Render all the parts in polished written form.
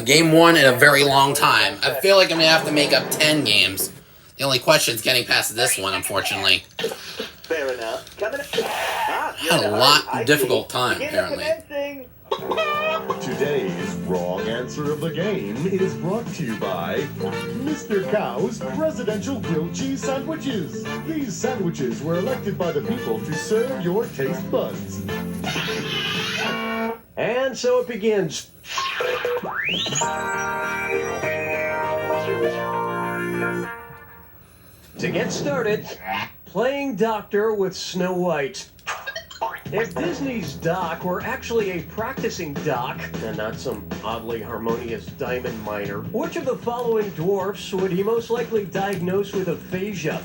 Game 1 in a very long time. I feel like I'm going to have to make up 10 games. The only question is getting past this one, unfortunately. Fair enough. Coming Had a lot difficult time, apparently. Today's wrong answer of the game is brought to you by Mr. Cow's Presidential Grilled Cheese Sandwiches. These sandwiches were elected by the people to serve your taste buds. And so it begins. To get started, playing doctor with Snow White. If Disney's Doc were actually a practicing doc, and not some oddly harmonious diamond miner, which of the following dwarfs would he most likely diagnose with aphasia?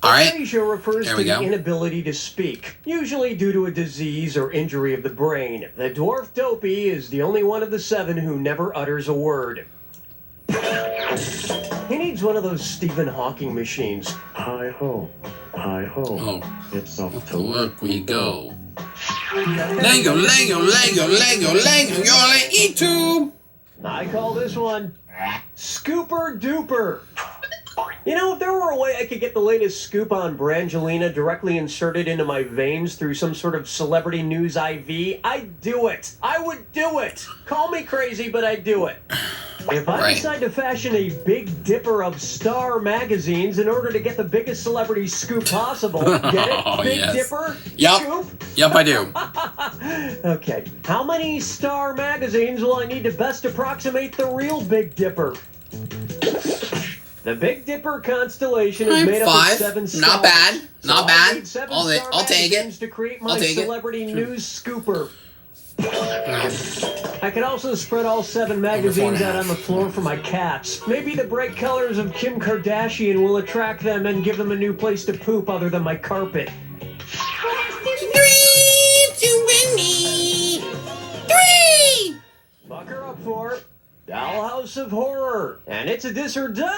Alright, Aphasia refers to the inability to speak, usually due to a disease or injury of the brain. The dwarf Dopey is the only one of the 7 who never utters a word. He needs one of those Stephen Hawking machines. Hi-ho, hi-ho, it's off to work we go. Lego, Lego, Lego, Lego, Lego, you're eat tube. I call this one Scooper Duper. You know, if there were a way I could get the latest scoop on Brangelina directly inserted into my veins through some sort of celebrity news IV, I'd do it. I would do it. Call me crazy, but I'd do it. If I decide to fashion a Big Dipper of Star magazines in order to get the biggest celebrity scoop possible, get it? Big Dipper? Yep. Scoop? Yep, I do. Okay. How many Star magazines will I need to best approximate the real Big Dipper? The Big Dipper constellation is made up of 7 stars. Not bad. Not bad. I'll take it. To create my celebrity news scooper. I could also spread all 7 magazines out on the floor for my cats. Maybe the bright colors of Kim Kardashian will attract them and give them a new place to poop other than my carpet. 3, 2, and me. 3. Buck her up for Dollhouse of Horror, and it's a dis or da.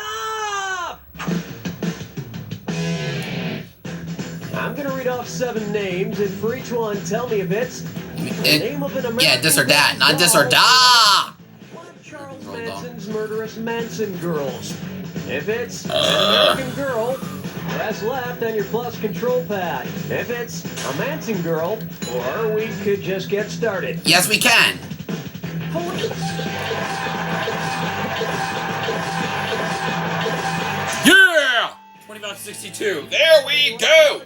I'm gonna read off 7 names, and for each one, tell me if it's the name of an American. Dis or dat, not dis or da. One of Charles Manson's murderous Manson girls. If it's an American girl, press left on your plus control pad. If it's a Manson girl, or we could just get started. Yes, we can. Yeah! 2562. There we go.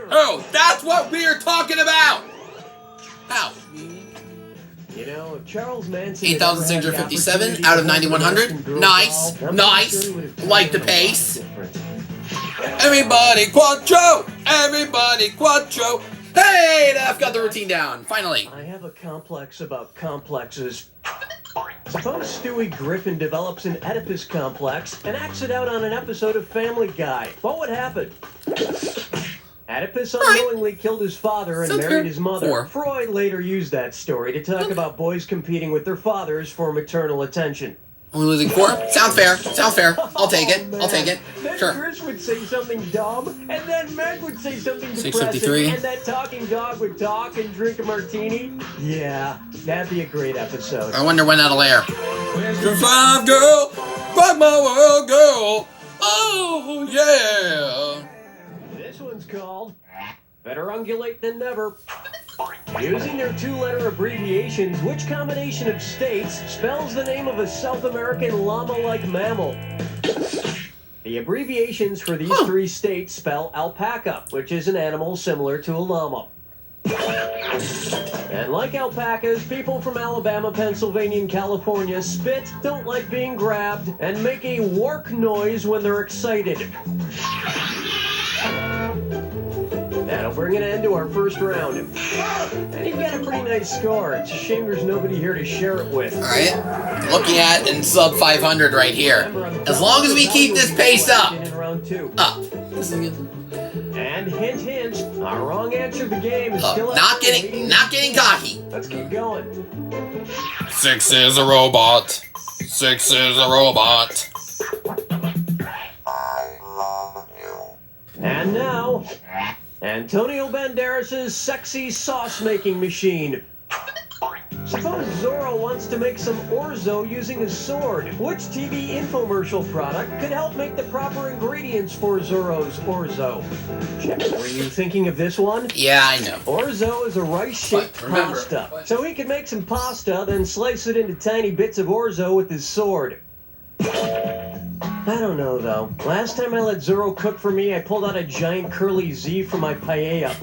Oh, that's what we're talking about. How? You know, Charles Manson. 8,657 out of 9,100. Nice. Nice. Like the pace. Everybody quattro. Everybody quattro. Hey, I've got the routine down. Finally. I have a complex about complexes. Suppose Stewie Griffin develops an Oedipus complex and acts it out on an episode of Family Guy. What would happen? Oedipus unknowingly killed his father and married his mother. Freud later used that story to talk about boys competing with their fathers for maternal attention. Only losing 4? Sounds fair. Sounds fair. I'll take it. I'll take it. Then Sure. Chris would say something dumb, and then Meg would say something depressing, 653. and that talking dog would talk and drink a martini. Yeah, that'd be a great episode. I wonder when that'll air. Survive, girl. Rock my world, girl. Oh, yeah. This one's called Better Ungulate Than Never. Using their 2-letter abbreviations, which combination of states spells the name of a South American llama-like mammal? The abbreviations for these 3 states spell alpaca, which is an animal similar to a llama. And like alpacas, people from Alabama, Pennsylvania, and California spit, don't like being grabbed, and make a wark noise when they're excited. That'll bring an end to our first round. And you've got a pretty nice score. It's a shame there's nobody here to share it with. Alright. Looking at in sub 500 right here. As long as we keep this pace up. Up. And hint, hint, our wrong answer to the game is still not getting cocky. Let's keep going. 6 is a robot. 6 is a robot. And now, Antonio Banderas' sexy sauce-making machine. Suppose Zorro wants to make some orzo using a sword. Which TV infomercial product could help make the proper ingredients for Zorro's orzo? Were you thinking of this one? Yeah, I know. Orzo is a rice-shaped pasta. So he could make some pasta, then slice it into tiny bits of orzo with his sword. I don't know, though. Last time I let Zorro cook for me, I pulled out a giant curly Z from my paella.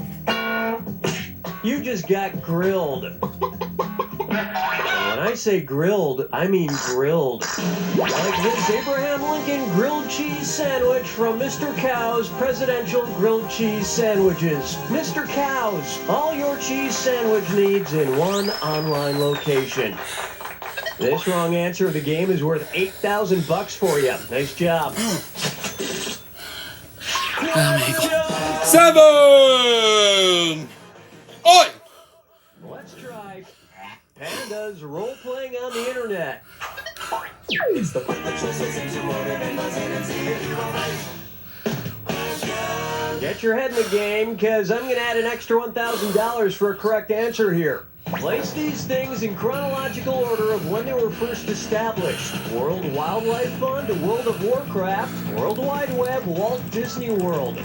You just got grilled. And when I say grilled, I mean grilled. Like this Abraham Lincoln grilled cheese sandwich from Mr. Cow's Presidential Grilled Cheese Sandwiches. Mr. Cow's, all your cheese sandwich needs in one online location. This wrong answer of the game is worth $8,000 for you. Nice job. 7! Oi! Let's try Panda's role-playing on the internet. It's the Get your head in the game, because I'm going to add an extra $1,000 for a correct answer here. Place these things in chronological order of when they were first established. World Wildlife Fund, World of Warcraft, World Wide Web, Walt Disney World.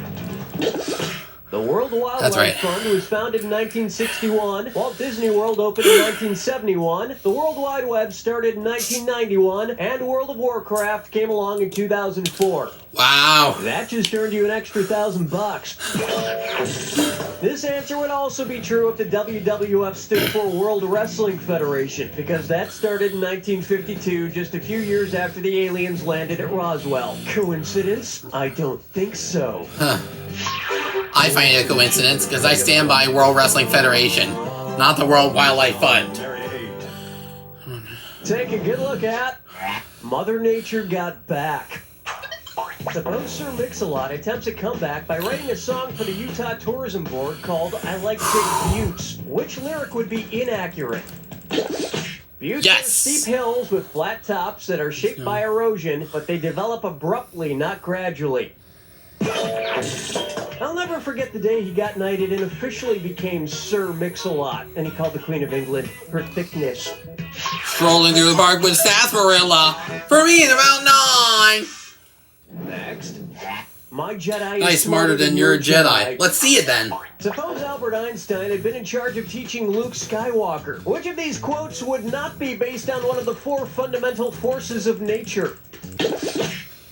The World Wildlife Fund was founded in 1961. Walt Disney World opened in 1971. The World Wide Web started in 1991. And World of Warcraft came along in 2004. Wow. That just earned you an extra $1,000. This answer would also be true if the WWF stood for World Wrestling Federation, because that started in 1952, just a few years after the aliens landed at Roswell. Coincidence? I don't think so. Huh. I find it a coincidence, because I stand by World Wrestling Federation, not the World Wildlife Fund. Take a good look at Mother Nature Got Back. Suppose Sir Mix-a-Lot attempts a comeback by writing a song for the Utah Tourism Board called I Like Big Buttes. Which lyric would be inaccurate? Buttes are steep hills with flat tops that are shaped by erosion, but they develop abruptly, not gradually. I'll never forget the day he got knighted and officially became Sir Mix-a-Lot, and he called the Queen of England her thickness. Strolling through the park with sarsaparilla. For me, it's about 9. Next. My Jedi is smarter than your Jedi. Let's see it then. Suppose Albert Einstein had been in charge of teaching Luke Skywalker. Which of these quotes would not be based on one of the 4 fundamental forces of nature?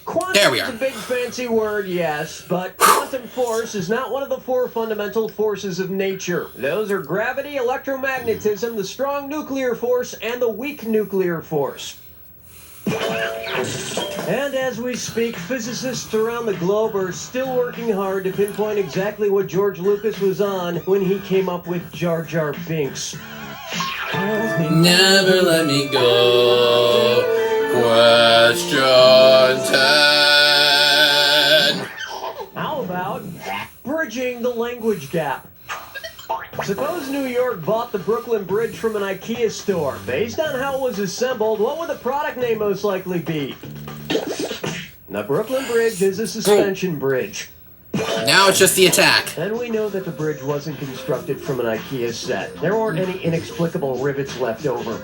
Quantum is a big fancy word, yes, but quantum force is not one of the 4 fundamental forces of nature. Those are gravity, electromagnetism, the strong nuclear force, and the weak nuclear force. And as we speak, physicists around the globe are still working hard to pinpoint exactly what George Lucas was on when he came up with Jar Jar Binks. Never let me go. Question 10. How about bridging the language gap? Suppose New York bought the Brooklyn Bridge from an IKEA store. Based on how it was assembled, what would the product name most likely be? The Brooklyn Bridge is a suspension bridge. Now it's just the attack. And we know that the bridge wasn't constructed from an IKEA set. There weren't any inexplicable rivets left over.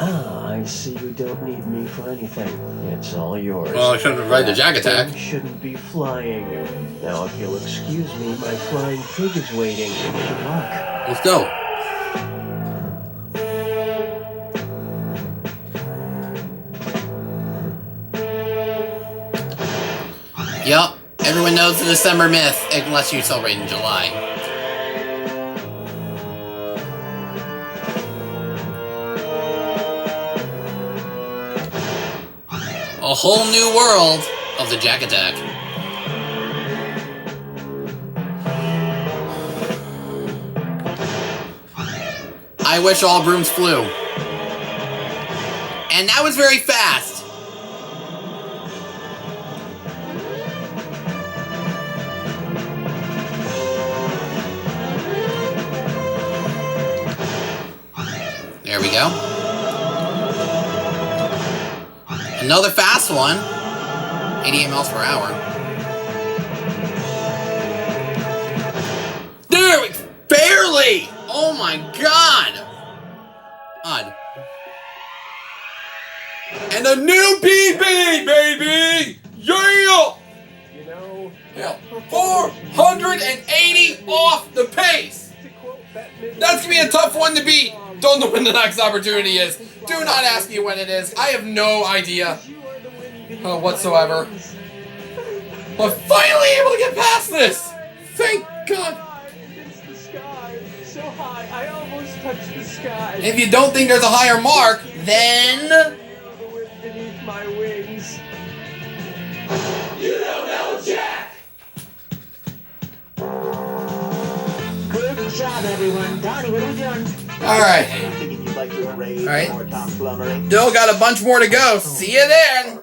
I see you don't need me for anything. It's all yours. Well, I shouldn't have tried the jack attack. You shouldn't be flying. Now, if you'll excuse me, my flying pig is waiting. Good luck. Let's go. Yep, everyone knows the December myth, unless you celebrate in July. A whole new world of the Jack Attack. I wish all brooms flew. And that was very fast. There we go. Another fast one. 88 miles per hour. off the pace. That's gonna be a tough one to beat. Don't know when the next opportunity is. Do not ask me when it is. I have no idea whatsoever. I'm finally able to get past this. Thank God. It's the sky. So high. I almost touched the sky. If you don't think there's a higher mark, then The wind beneath my wings. you don't know Jack. Good job, everyone. Donnie, what are we doing? All right. Thinking you'd like to raise All right. more tomfoolery. Still got a bunch more to go. See you then.